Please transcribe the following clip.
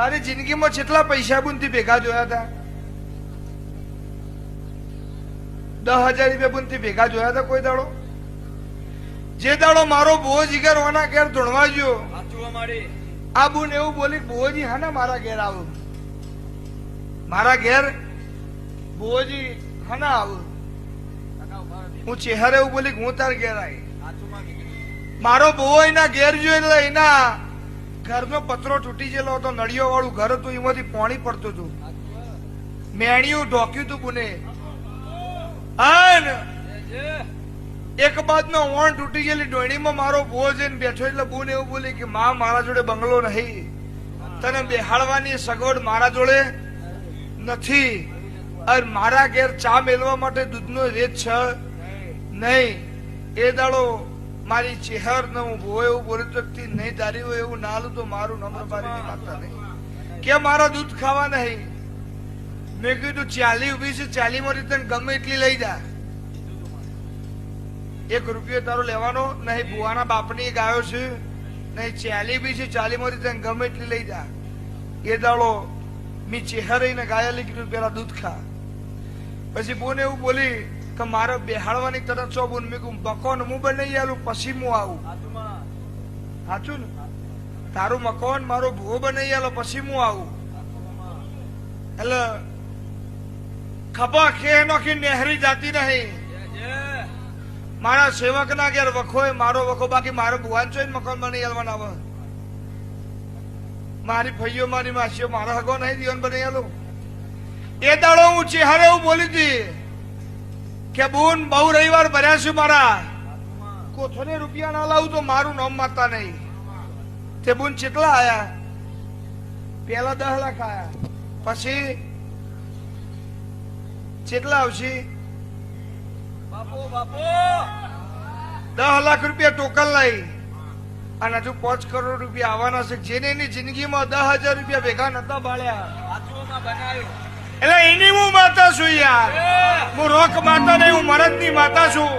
તારી જિંદગીમાં કેટલા પૈસા બુનથી ભેગા જોયા હતા? 10,000 રૂપિયા બુનથી ભેગા જોયા હતા કોઈ દાડો? જે દાડો મારો બહુ જીગર ઓના ઘેર ધૂણવા ગયો, આ બુન એવું બોલી, બુઓજી હા ને મારા ઘેર આવું, મારા ઘેર બુઓજી હા ના આવું. હું ચહેરે એવું બોલી હું તાર ઘેર આવી. મારો બહુ એના ઘેર જોયો એટલે એના ઘરનો પતરો તૂટી ગયેલો હતો, નળિયો વાળું ઘર હતું, એમાંથી પાણી પડતું હતું, મેણિયું ઢોક્યું હતું બુને. એક બાદ નો ઓણ તૂટી ગયેલી ડોણીમાં મારો બહુ જઈને બેઠો એટલે બુન એવું બોલી કે માં મારા જોડે બંગલો નહીં, તને બેહાડવાની સગવડ મારા જોડે નથી, અને મારા ઘેર ચા મેળવા માટે દૂધનો રેત છે નહીં. એ દાડો મારી ચહેર ને હું બહુ એવું બોલી શકતી નહીં, તારી હોય એવું ના હાલું તો મારું નમ્ર મારી માતા નહીં કે મારા દૂધ ખાવા નહીં. મેં કીધું 40 ઉભી છે, 40 માંથી તને ગમે એટલી લઈ જા, 1 રૂપિયો તારો લેવાનો નહીં, બુવાના બાપની ગાયો છે નહીં, 40 બી છે, 40 માંથી તને ગમે એટલી લઈ જા. એ દાડો મેં ચહેરે ગાયેલી કીધું પેલા દૂધ ખા. પછી બોન એવું બોલી કે મારે બેહાડવાની તરત છો બોન, મેં કહું મકોન હું બનાવી આલું પછી હું આવું. સાચું ને? તારું મકોન મારો ભૂવો બનાવી આલો પછી હું આવું. એટલે ખભા ખે નોખી નેહરી જાતી નહીં. મારા સેવક ના ઘેર વખો મારો વખો, બાકી મારો ભુવાન ચોઈ મકાન બનાવી આલવાના આવે. મારી ભાઈઓ મારી માસીઓ મારા હગો નહીં દીવન બનાવી આલું. એ દાડો હું ચહેરે એવું બોલી હતી કે બોન બહુ રવિવાર ભર્યા છે મારા, કોથળે રૂપિયા ના લાવું તો મારું નામ માતા નહીં. તે બોન કેટલા આયા? પેલા 10 લાખ આયા, પછી કેટલા આવશે? 10 લાખ રૂપિયા ટોકન લઈ અને હજુ 5 કરોડ રૂપિયા આવવાના છે. જેને એની જિંદગીમાં 10,000 રૂપિયા ભેગા નતા બાળ્યા, એટલે એની હું માતા છું યાર. હું રોક માતા નહીં, હું મરદ ની માતા છું.